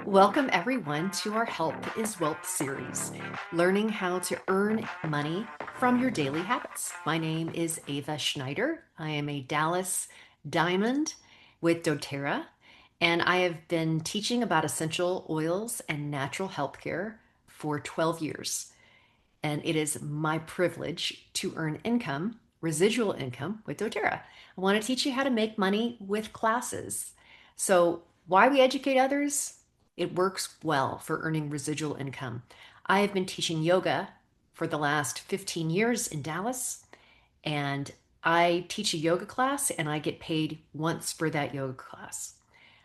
Welcome, everyone, to our Health is Wealth series, learning how to earn money from your daily habits. My name is Ava Schneider. I am a Dallas Diamond with doTERRA, and I have been teaching about essential oils and natural healthcare for 12 years. And it is my privilege to earn income, residual income with doTERRA. I want to teach you how to make money with classes. So, why we educate others? It works well for earning residual income. I have been teaching yoga for the last 15 years in Dallas, and I teach a yoga class and I get paid once for that yoga class.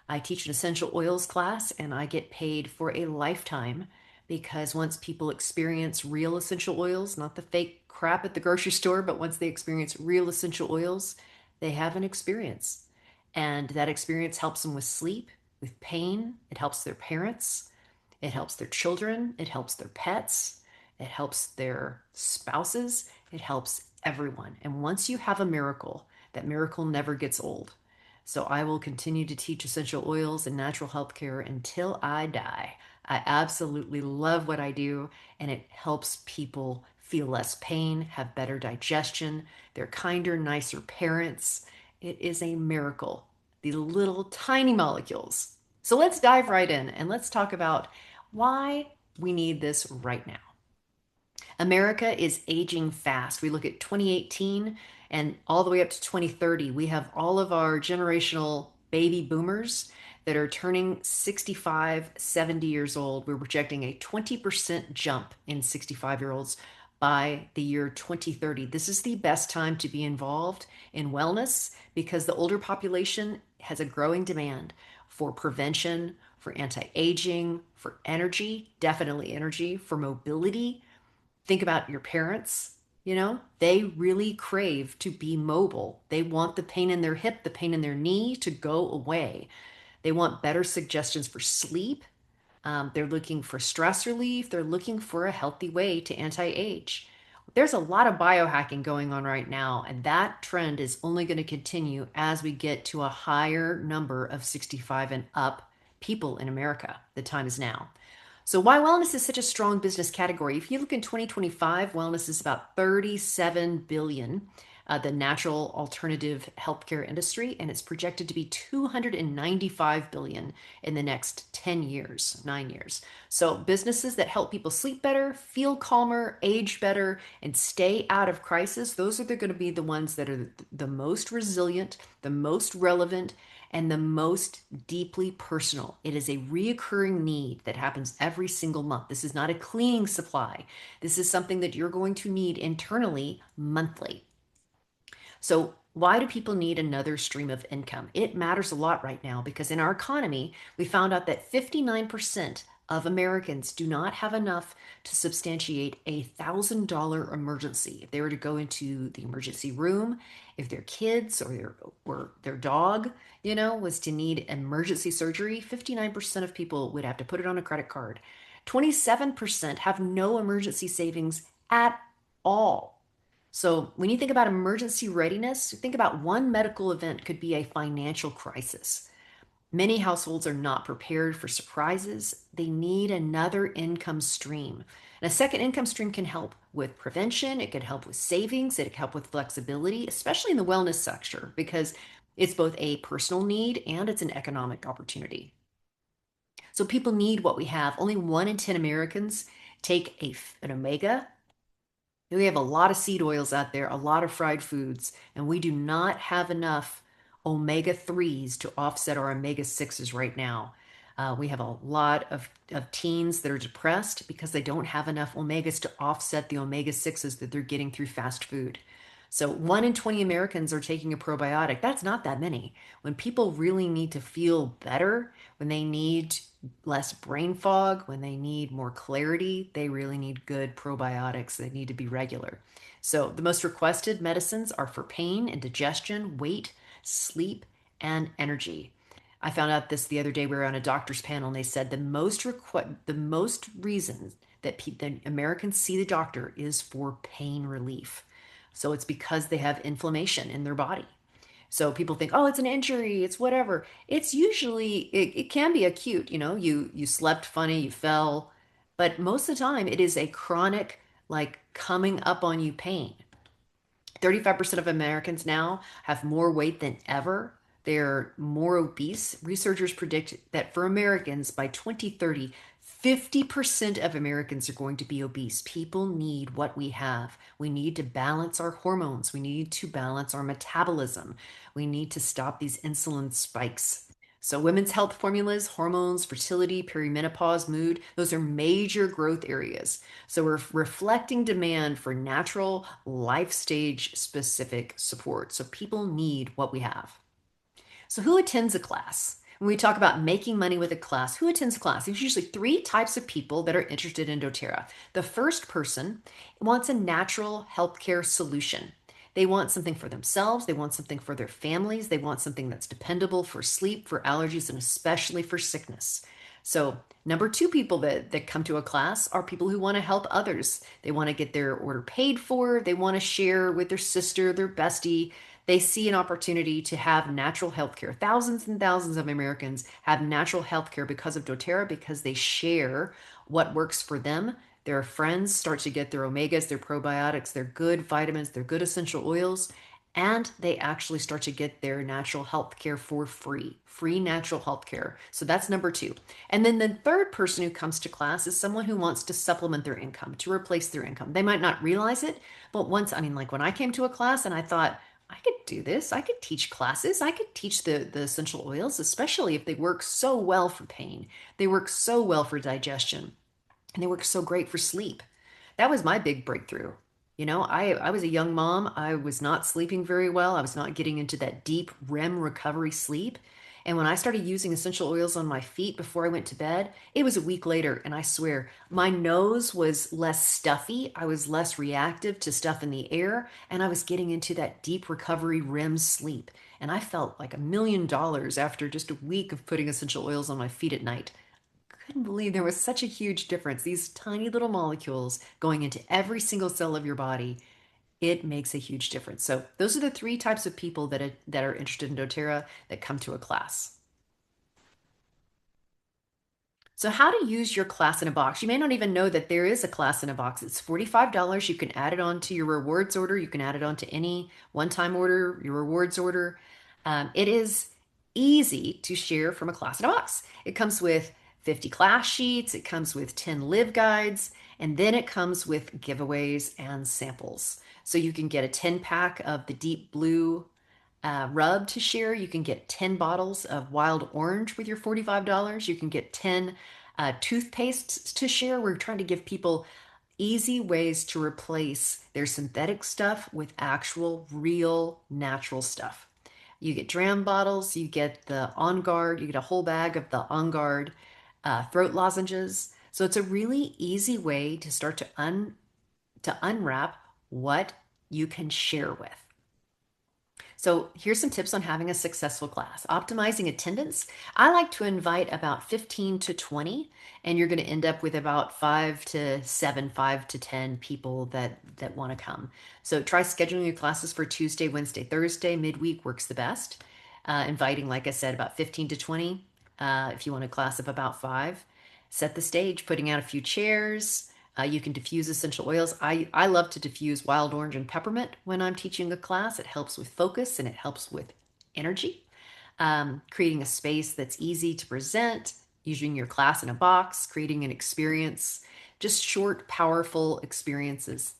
I teach an essential oils class and I get paid for a lifetime because once people experience real essential oils, not the fake crap at the grocery store, but once they experience real essential oils, they have an experience. And that experience helps them with sleep, with pain, it helps their parents, it helps their children, it helps their pets, it helps their spouses, it helps everyone. And once you have a miracle, that miracle never gets old. So I will continue to teach essential oils and natural health care until I die. I absolutely love what I do, and it helps people feel less pain, have better digestion, they're kinder, nicer parents. It is a miracle, the little tiny molecules. So let's dive right in and let's talk about why we need this right now. America is aging fast. We look at 2018 and all the way up to 2030. We have all of our generational baby boomers that are turning 65, 70 years old. We're projecting a 20% jump in 65-year-olds by the year 2030. This is the best time to be involved in wellness because the older population has a growing demand for prevention, for anti-aging, for energy, definitely energy, for mobility. Think about your parents, they really crave to be mobile. They want the pain in their hip, the pain in their knee to go away. They want better suggestions for sleep. They're looking for stress relief. They're looking for a healthy way to anti-age. There's a lot of biohacking going on right now, and that trend is only going to continue as we get to a higher number of 65 and up people in America. The time is now. So, why wellness is such a strong business category? If you look in 2025, wellness is about 37 billion, the natural alternative healthcare industry, and it's projected to be 295 billion in the next 10 years, 9 years. So, businesses that help people sleep better, feel calmer, age better, and stay out of crisis, those are going to be the ones that are the most resilient, the most relevant, and the most deeply personal. It is a reoccurring need that happens every single month. This is not a cleaning supply. This is something that you're going to need internally monthly. So, why do people need another stream of income? It matters a lot right now because in our economy, we found out that 59% of Americans do not have enough to substantiate $1,000 emergency. If they were to go into the emergency room, if their kids or their dog, was to need emergency surgery, 59% of people would have to put it on a credit card. 27% have no emergency savings at all. So, when you think about emergency readiness, think about one medical event could be a financial crisis. Many households are not prepared for surprises. They need another income stream. And a second income stream can help with prevention, it can help with savings, it can help with flexibility, especially in the wellness sector, because it's both a personal need and it's an economic opportunity. So people need what we have. Only 1 in 10 Americans take an omega. We have a lot of seed oils out there, a lot of fried foods, and we do not have enough omega 3s to offset our omega 6s right now. We have a lot of teens that are depressed because they don't have enough omegas to offset the omega 6s that they're getting through fast food. So 1 in 20 Americans are taking a probiotic. That's not that many. When people really need to feel better, when they need less brain fog, when they need more clarity, they really need good probiotics. They need to be regular. So the most requested medicines are for pain, indigestion, weight, sleep, and energy. I found out this the other day. We were on a doctor's panel, and they said the most reasons that the Americans see the doctor is for pain relief. So it's because they have inflammation in their body. So people think, oh, it's an injury, it's whatever. It's usually it can be acute, you slept funny, you fell, but most of the time it is a chronic, like coming up on you pain. 35% of Americans now have more weight than ever. They're more obese. Researchers predict that for Americans by 2030, 50% of Americans are going to be obese. People need what we have. We need to balance our hormones. We need to balance our metabolism. We need to stop these insulin spikes. So, women's health formulas, hormones, fertility, perimenopause, mood, those are major growth areas. So we're reflecting demand for natural life stage specific support. So people need what we have. So who attends a class? When we talk about making money with a class, who attends a class? There's usually three types of people that are interested in doTERRA. The first person wants a natural healthcare solution. They want something for themselves, they want something for their families, they want something that's dependable for sleep, for allergies, and especially for sickness. So, number two people that come to a class are people who want to help others. They want to get their order paid for, they want to share with their sister, their bestie. They see an opportunity to have natural health care. Thousands and thousands of Americans have natural health care because of doTERRA, because they share what works for them. Their friends start to get their omegas, their probiotics, their good vitamins, their good essential oils, and they actually start to get their natural health care for free natural health care. So that's number two. And then the third person who comes to class is someone who wants to supplement their income, to replace their income. They might not realize it, but once, I mean, like when I came to a class and I thought, I could do this. I could teach classes. I could teach the essential oils, especially if they work so well for pain. They work so well for digestion, and they work so great for sleep. That was my big breakthrough. I was a young mom. I was not sleeping very well. I was not getting into that deep REM recovery sleep. And when I started using essential oils on my feet before I went to bed, it was a week later. And I swear, my nose was less stuffy. I was less reactive to stuff in the air. And I was getting into that deep recovery REM sleep. And I felt like $1 million after just a week of putting essential oils on my feet at night. Couldn't believe there was such a huge difference. These tiny little molecules going into every single cell of your body, it makes a huge difference. So those are the three types of people that are interested in doTERRA that come to a class. So, how to use your class in a box. You may not even know that there is a class in a box. It's $45. You can add it on to your rewards order. You can add it on to any one time order, your rewards order. It is easy to share from a class in a box. It comes with 50 class sheets, it comes with 10 live guides, and then it comes with giveaways and samples. So, you can get a 10 pack of the deep blue rub to share. You can get 10 bottles of wild orange with your $45. You can get 10 toothpastes to share. We're trying to give people easy ways to replace their synthetic stuff with actual, real, natural stuff. You get dram bottles, you get the On Guard, you get a whole bag of the On Guard throat lozenges. So it's a really easy way to start to unwrap what you can share with. So here's some tips on having a successful class. Optimizing attendance. I like to invite about 15 to 20, and you're going to end up with about 5 to 7, 5 to 10 people that want to come. So try scheduling your classes for Tuesday, Wednesday, Thursday. Midweek works the best. Inviting, like I said, about 15 to 20. If you want a class of about 5. Set the stage, putting out a few chairs. You can diffuse essential oils. I love to diffuse wild orange and peppermint when I'm teaching a class. It helps with focus and it helps with energy. Creating a space that's easy to present, using your class in a box, creating an experience, just short, powerful experiences.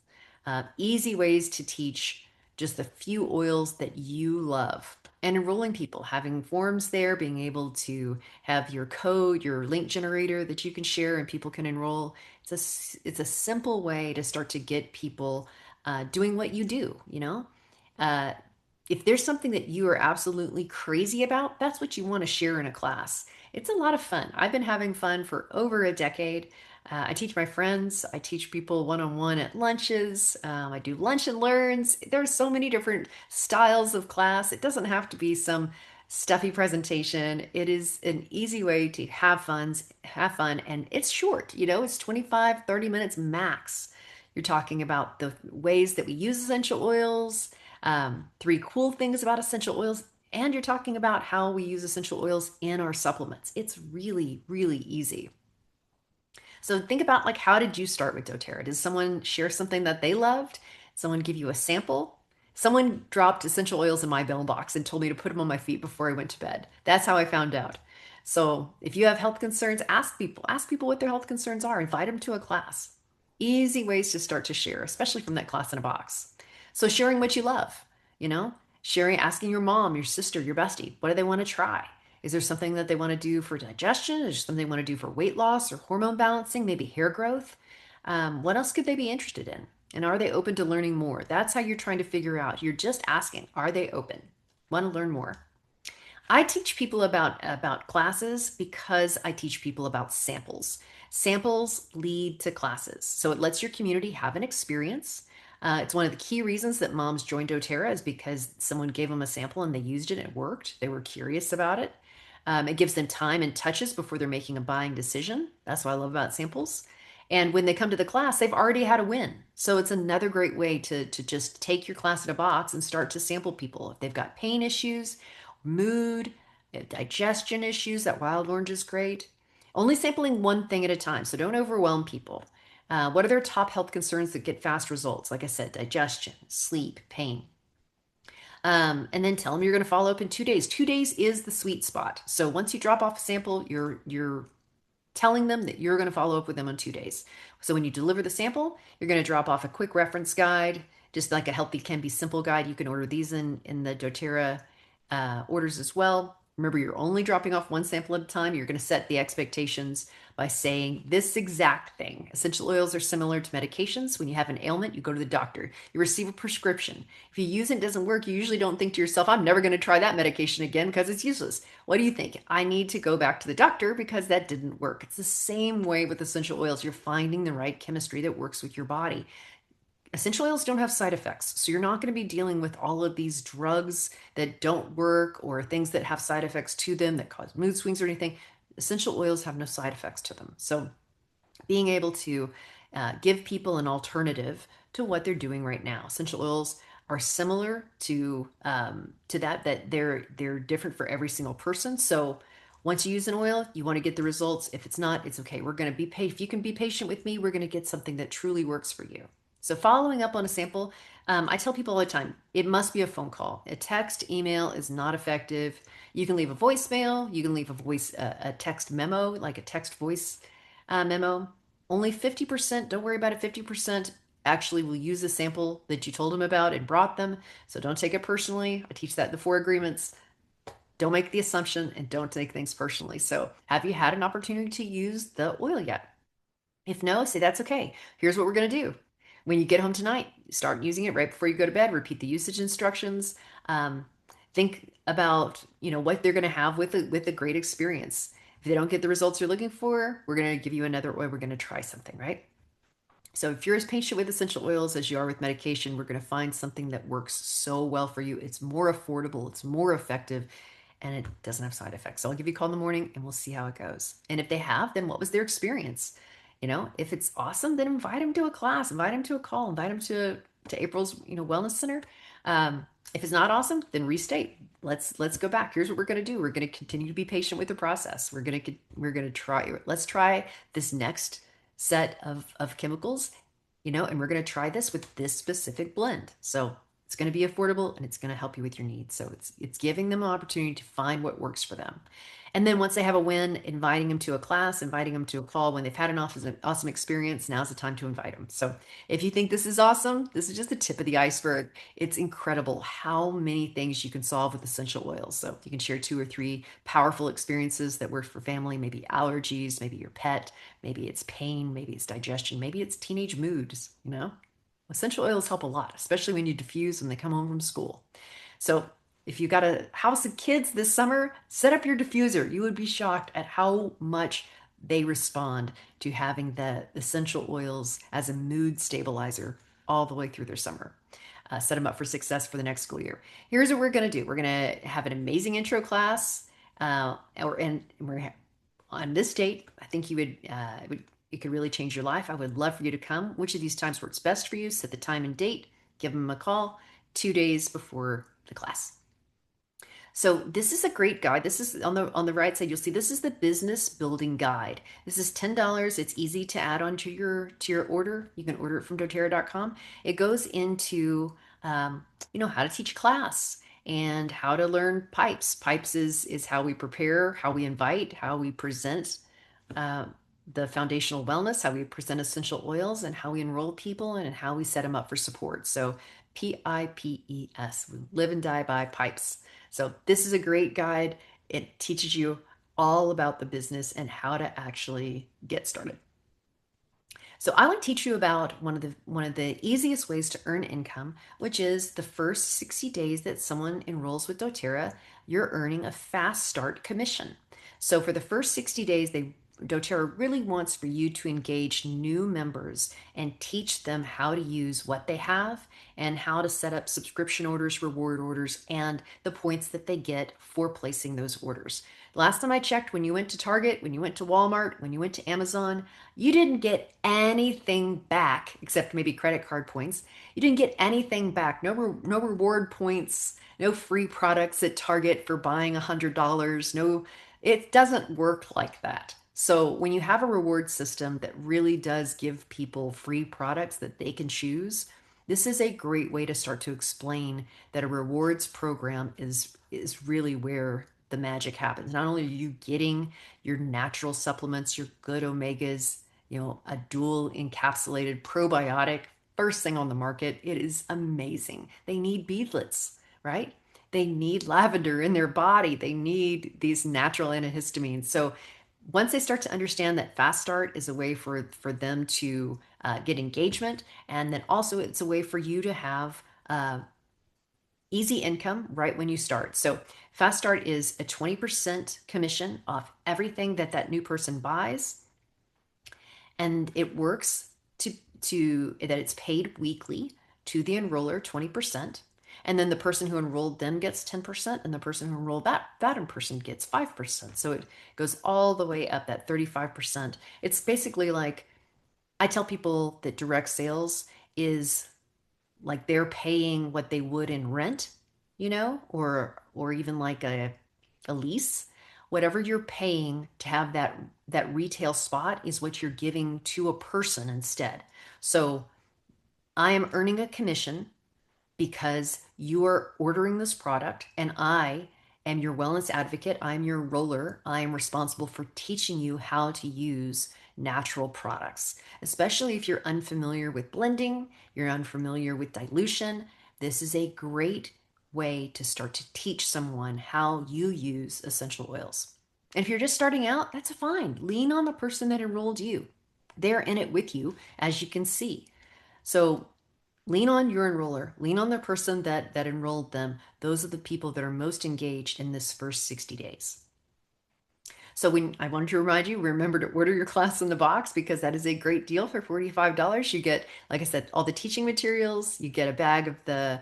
Easy ways to teach just the few oils that you love. And enrolling people, having forms there, being able to have your code, your link generator that you can share and people can enroll. It's a simple way to start to get people doing what you do, Uh, if there's something that you are absolutely crazy about, that's what you want to share in a class. It's a lot of fun. I've been having fun for over a decade. I teach my friends, I teach people one on one at lunches. I do lunch and learns. There's so many different styles of class. It doesn't have to be some stuffy presentation. It is an easy way to have fun, and it's short, it's 25, 30 minutes max. You're talking about the ways that we use essential oils, Three cool things about essential oils, and you're talking about how we use essential oils in our supplements. It's really, really easy. So think about like how did you start with doTERRA? Did someone share something that they loved? Someone give you a sample? Someone dropped essential oils in my mailbox and told me to put them on my feet before I went to bed. That's how I found out. So if you have health concerns, ask people. Ask people what their health concerns are. Invite them to a class. Easy ways to start to share, especially from that class in a box. So sharing what you love, you know, sharing, asking your mom, your sister, your bestie, what do they want to try? Is there something that they want to do for digestion? Is there something they want to do for weight loss or hormone balancing, maybe hair growth? What else could they be interested in? And are they open to learning more? That's how you're trying to figure out. You're just asking, are they open? Want to learn more? I teach people about classes because I teach people about samples. Samples lead to classes. So it lets your community have an experience. It's one of the key reasons that moms joined doTERRA is because someone gave them a sample and they used it and it worked. They were curious about it. It gives them time and touches before they're making a buying decision. That's what I love about samples. And when they come to the class, they've already had a win. So it's another great way to just take your class in a box and start to sample people. If they've got pain issues, mood, digestion issues, that wild orange is great. Only sampling one thing at a time, so don't overwhelm people. What are their top health concerns that get fast results? Like I said, digestion, sleep, pain. And then tell them you're going to follow up in 2 days. 2 days is the sweet spot. So once you drop off a sample, you're telling them that you're going to follow up with them in 2 days. So when you deliver the sample, you're going to drop off a quick reference guide, just like a healthy can be simple guide. You can order these in the doTERRA orders as well. Remember, you're only dropping off one sample at a time. You're going to set the expectations by saying this exact thing. Essential oils are similar to medications. When you have an ailment, you go to the doctor. You receive a prescription. If you use it and it doesn't work, you usually don't think to yourself, I'm never going to try that medication again because it's useless. What do you think? I need to go back to the doctor because that didn't work. It's the same way with essential oils. You're finding the right chemistry that works with your body. Essential oils don't have side effects, so you're not going to be dealing with all of these drugs that don't work or things that have side effects to them that cause mood swings or anything. Essential oils have no side effects to them. So being able to give people an alternative to what they're doing right now. Essential oils are similar to that they're different for every single person. So once you use an oil, you want to get the results. If it's not, it's okay. We're going to be patient. If you can be patient with me, we're going to get something that truly works for you. So following up on a sample, I tell people all the time, it must be a phone call. A text, email is not effective. You can leave a voicemail. You can leave a text memo, like a text voice memo. Only 50%, don't worry about it, 50% actually will use the sample that you told them about and brought them. So don't take it personally. I teach that in the 4 agreements. Don't make the assumption and don't take things personally. So have you had an opportunity to use the oil yet? If no, say that's okay. Here's what we're going to do. When you get home tonight, start using it right before you go to bed. Repeat the usage instructions. Um, think about what they're going to have with a great experience. If they don't get the results you're looking for, we're going to give you another oil. We're going to try something, right? So if you're as patient with essential oils as you are with medication, we're going to find something that works so well for you. It's more affordable, it's more effective, and it doesn't have side effects. So I'll give you a call in the morning and we'll see how it goes. And if they have, then what was their experience? If it's awesome, then invite them to a class, invite them to a call, invite them to April's, wellness center. If it's not awesome, then restate. Let's go back. Here's what we're going to do. We're going to continue to be patient with the process. We're going to try. Let's try this next set of chemicals, and we're going to try this with this specific blend. So it's going to be affordable and it's going to help you with your needs. So it's giving them an opportunity to find what works for them. And then once they have a win, inviting them to a class, inviting them to a call when they've had an awesome experience, now's the time to invite them. So if you think this is awesome, this is just the tip of the iceberg. It's incredible how many things you can solve with essential oils. So you can share 2 or 3 powerful experiences that work for family, maybe allergies, maybe your pet, maybe it's pain, maybe it's digestion, maybe it's teenage moods. Essential oils help a lot, especially when you diffuse when they come home from school. So if you got a house of kids this summer, set up your diffuser. You would be shocked at how much they respond to having the essential oils as a mood stabilizer all the way through their summer. Set them up for success for the next school year. Here's what we're going to do. We're going to have an amazing intro class, we're on this date. I think it could really change your life. I would love for you to come. Which of these times works best for you? Set the time and date. Give them a call. 2 days before the class. So this is a great guide. This is on the right side. You'll see this is the business building guide. This is $10. It's easy to add on to your order. You can order it from doTERRA.com. It goes into how to teach class and how to learn pipes. Pipes is how we prepare, how we invite, how we present uh, the foundational wellness, how we present essential oils, and how we enroll people and how we set them up for support. So PIPES, we live and die by pipes. So this is a great guide. It teaches you all about the business and how to actually get started. So I want to teach you about one of the easiest ways to earn income, which is the first 60 days that someone enrolls with doTERRA, you're earning a fast start commission. So for the first 60 days, doTERRA really wants for you to engage new members and teach them how to use what they have and how to set up subscription orders, reward orders, and the points that they get for placing those orders. Last time I checked, when you went to Target, when you went to Walmart, when you went to Amazon, you didn't get anything back except maybe credit card points. You didn't get anything back. No reward points, no free products at Target for buying $100. No, it doesn't work like that. So when you have a reward system that really does give people free products that they can choose, this is a great way to start to explain that a rewards program is really where the magic happens. Not only are you getting your natural supplements, your good omegas, a dual encapsulated probiotic, first thing on the market. It is amazing. They need beadlets, right? They need lavender in their body. They need these natural antihistamines. So once they start to understand that fast start is a way for them to get engagement, and then also it's a way for you to have easy income right when you start. So fast start is a 20% commission off everything that new person buys, and it works to that it's paid weekly to the enroller 20%. And then the person who enrolled them gets 10%, and the person who enrolled that person gets 5%. So it goes all the way up that 35%. It's basically like, I tell people that direct sales is like they're paying what they would in rent, or even like a lease. Whatever you're paying to have that retail spot is what you're giving to a person instead. So I am earning a commission because you are ordering this product, and I am your wellness advocate. I'm your roller. I am responsible for teaching you how to use natural products, especially if you're unfamiliar with blending, you're unfamiliar with dilution. This is a great way to start to teach someone how you use essential oils. And if you're just starting out, that's fine. Lean on the person that enrolled you. They're in it with you, as you can see. So lean on your enroller, lean on the person that enrolled them. Those are the people that are most engaged in this first 60 days. So I wanted to remind you, remember to order your class in the box, because that is a great deal for $45. You get, like I said, all the teaching materials. You get a bag of the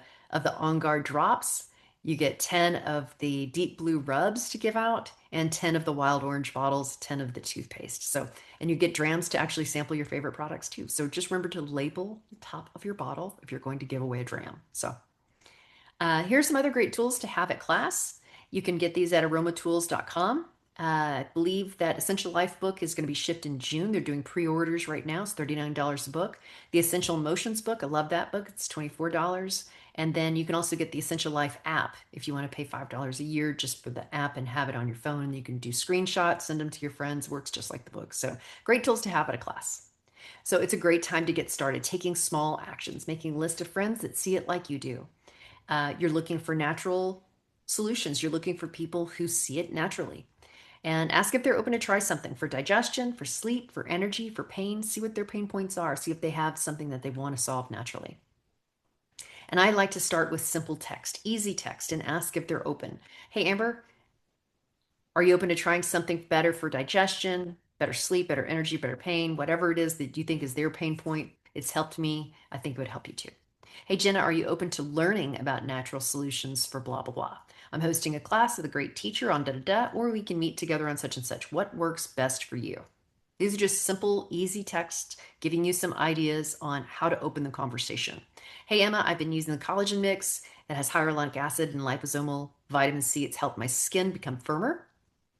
On Guard drops. You get 10 of the deep blue rubs to give out, and 10 of the wild orange bottles, 10 of the toothpaste. So, and you get drams to actually sample your favorite products too. So just remember to label the top of your bottle if you're going to give away a dram. So here's some other great tools to have at class. You can get these at aromatools.com. I believe that Essential Life book is going to be shipped in June. They're doing pre-orders right now. It's $39 a book. The Essential Emotions book, I love that book. It's $24. And then you can also get the Essential Life app if you want to pay $5 a year just for the app and have it on your phone. You can do screenshots, send them to your friends. Works just like the book. So great tools to have at a class. So it's a great time to get started taking small actions, making a list of friends that see it like you do. You're looking for natural solutions. You're looking for people who see it naturally. And ask if they're open to try something for digestion, for sleep, for energy, for pain. See what their pain points are. See if they have something that they want to solve naturally. And I like to start with simple text, easy text, and ask if they're open. Hey, Amber, are you open to trying something better for digestion, better sleep, better energy, better pain, whatever it is that you think is their pain point? It's helped me. I think it would help you too. Hey, Jenna, are you open to learning about natural solutions for blah, blah, blah? I'm hosting a class with a great teacher on da da da, or we can meet together on such and such. What works best for you? These are just simple, easy texts giving you some ideas on how to open the conversation. Hey, Emma, I've been using the collagen mix. It has hyaluronic acid and liposomal vitamin C. It's helped my skin become firmer,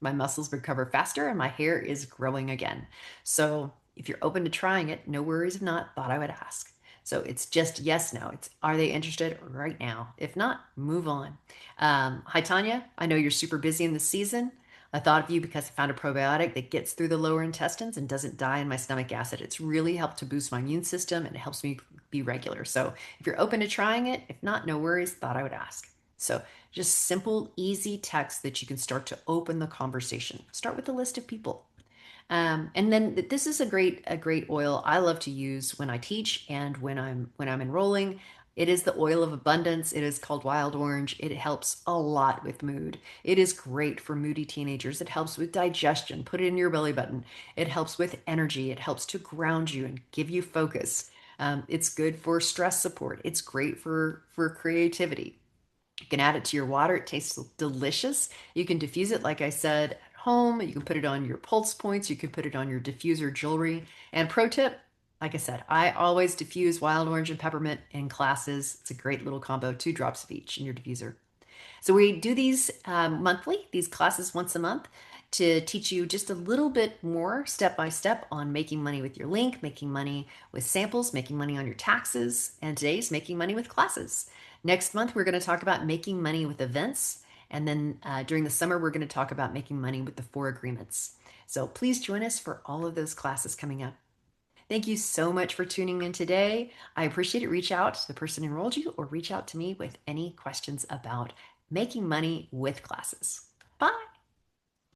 my muscles recover faster, and my hair is growing again. So if you're open to trying it, no worries if not, thought I would ask. So it's just yes, no. It's are they interested right now? If not, move on. Hi, Tanya. I know you're super busy in the season. I thought of you because I found a probiotic that gets through the lower intestines and doesn't die in my stomach acid. It's really helped to boost my immune system and it helps me be regular. So if you're open to trying it, if not, no worries, thought I would ask. So just simple, easy text that you can start to open the conversation. Start with a list of people. And then this is a great oil I love to use when I teach and when I'm enrolling. It is the oil of abundance. It is called wild orange. It helps a lot with mood. It is great for moody teenagers. It helps with digestion. Put it in your belly button. It helps with energy. It helps to ground you and give you focus. It's good for stress support. It's great for creativity. You can add it to your water. It tastes delicious. You can diffuse it, like I said, at home. You can put it on your pulse points. You can put it on your diffuser jewelry. And pro tip, like I said, I always diffuse wild orange and peppermint in classes. It's a great little combo, 2 drops of each in your diffuser. So we do these monthly, these classes once a month to teach you just a little bit more step by step on making money with your link, making money with samples, making money on your taxes, and today's making money with classes. Next month, we're going to talk about making money with events. And then during the summer, we're going to talk about making money with the 4 agreements. So please join us for all of those classes coming up. Thank you so much for tuning in today. I appreciate it. Reach out to the person who enrolled you or reach out to me with any questions about making money with classes.